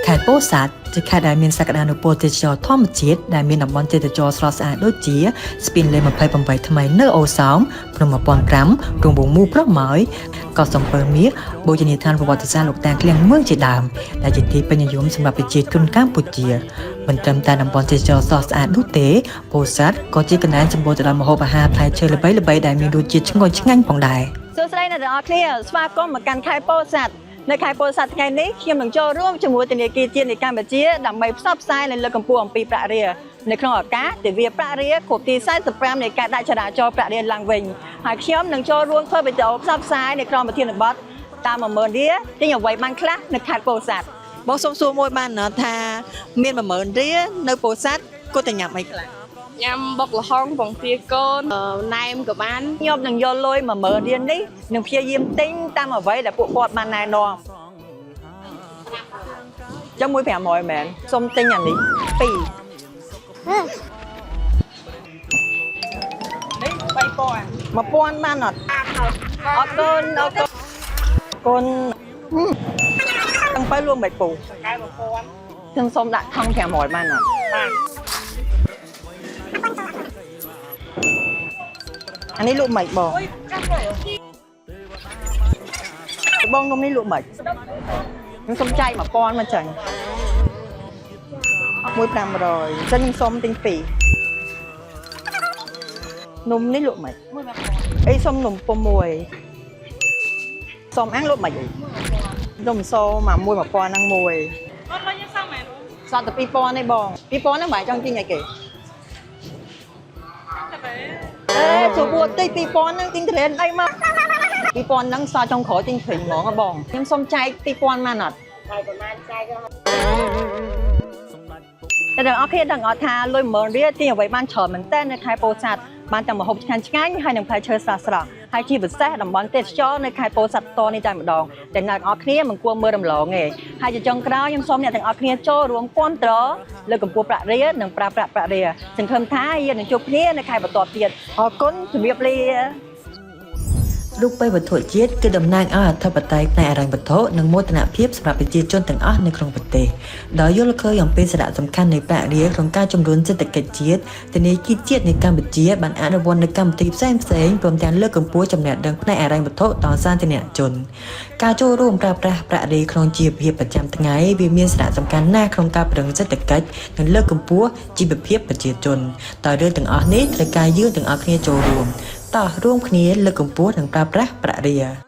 ខេត្តពោធិ៍សាត់ជាខេត្តដែលមានសក្តានុពលទេសចរណ៍ធម្មជាតិដែលមានតំបន់ទេសចរណ៍ស្រស់ស្អាតដូចជាស្ពានលេខ28ថ្មីនៅអូសោមភ្នំ1005រង្វង់មូប្រម៉ោយកោះសំពើមាសបូជនីយដ្ឋានប្រវត្តិសាស្ត្រលោកតាឃ្លាំងមឿងជាដើមដែលជាទីពេញនិយមសម្រាប់ប្រជាជនកម្ពុជាមិនត្រឹមតែតំបន់ទេសចរណ៍ស្រស់ស្អាតនោះទេពោធិ៍សាត់ក៏ជាកន្លែងសម្បូរទៅដោយម្ហូបអាហារផ្លែឈើល្បីៗដែលមានរសជាតិឈ្ងុយឆ្ងាញ់ផងដែរសួស្តីអ្នកទាំងអស់គ្នាស្វាគមន៍មកកាន់ខេត្តពោធិ៍សាត់នៅខេត្តពោធិ៍សាត់ថ្ងៃនេះខ្ញុំនឹងចូលរួមជាមួយធនាគារជាតិនៃកម្ពុជាដើម្បីផ្សព្វផ្សាយនិងលើកកម្ពស់អំពីប្រាក់រៀលនៅក្នុងឱកាសទិវាប្រាក់រៀលខួបទី45នៃការដាក់ចរាចរណ៍ប្រាក់រៀលឡើងវិញហើយខ្ញុំនឹងចូលរួមធ្វើវីដេអូផ្សព្វផ្សាយនៅក្នុងប្រធានបទតាម10000រៀលទិញអ្វីបានខ្លះនៅខេត្តពោធិ៍សាត់បងសុំសួរមួយបានថាមាន10000រៀលនៅពោធិ៍សាត់គាត់តែញ៉ាំអីខ្លះញ៉ាំបុកល្ហុងបង្គាកូនណែមក៏បានខ្ញុំនឹងយកលុយ10000រៀលនេះនឹងព្យាយាមទិញតាមអ្វីដែលពួកគាត់បានណែនាំចាំមួយ500មែនសុំទិញអានេះ2នេះ3000បានអត់អរគុណគុណទាំងបើរួមបាច់ពូកែ1000ខ្ញុំសុំដាក់ថង់500បានអត់បានអានេះលក់មិនបងបងនំនេះលក់មិនខ្ញុំសុំចាយ1000មកចាញ់1500ចឹងខ្ញុំសុំទិញ2នំនេះលក់មិនអីសុំនំពុំមួយសុំអាំងលក់មិននំសូមក1000ហ្នឹងមួយអត់លុយខ្ញុំសុំមែនសតតែ2000ទេបង2000ហ្នឹងបើចង់ទិញអីគេជួបួតតិច2000ហ្នឹងទិញត្រេនអីមក2000ហ្នឹងសល់ចុងក្រោយទិញព្រីងហ្មងហ៎បងខ្ញុំសុំចែក2000បានអត់ហើយប្រហែលចែកទៅតែអរគ្នាដឹងអត់ថាលុយ10000រៀលទិញអ្វីបានច្រើនមែនតើនៅខេត្តពោធិ៍សាត់បានតែម្ហូបឆ្ងាញ់ហើយនឹងផ្លែឈើស្រស់ៗហើយជាពិសេសតំបន់ទេសចរនៅខេត្តពោធិ៍សាត់តនេះតែម្ដងតែអ្នកទាំងអស់គ្នាមិនគួរមើលរំលងទេហើយជាចុងក្រោយខ្ញុំសូមអ្នកទាំងអស់គ្នាចូលរួមគាំទ្រលើកកម្ពស់ប្រាក់រៀលនិងប្រើប្រាស់ប្រាក់រៀលសង្ឃឹមថាយើងនឹងជួបគ្នានៅខែបន្តទៀតអរគុណជម្រាបលារូបិយវត្ថុជាតិគឺតំណាងឲ្យអធិបតេយ្យផ្នែកហិរញ្ញវត្ថុនិងមោទនភាពសម្រាប់ប្រជាជនទាំងអស់នៅក្នុងប្រទេសដោយយល់ឃើញអំពីសារៈសំខាន់នៃប្រាក់រៀលក្នុងការជំរុញសេដ្ឋកិច្ចជាតិធនាគារជាតិនៃកម្ពុជាបានអនុវត្តនូវកម្មវិធីផ្សេងៗព្រមទាំងលើកកម្ពស់ចំណេះដឹងផ្នែកហិរញ្ញវត្ថុដល់សាធារណជនការចូលរួមប្រើប្រាស់ប្រាក់រៀលក្នុងជីវភាពប្រចាំថ្ងៃវាមានសារៈសំខាន់ណាស់ក្នុងការពង្រឹងសេដ្ឋកិច្ចនិងលើកកម្ពស់ជីវភាពប្រជាជនដោយរឿងទាំងអស់នេះត្រូវការយើងទាំងអស់គ្នាចូលរួមតោះរួមគ្នាលើកកម្ពស់និងប្រើប្រាស់ប្រាក់រៀល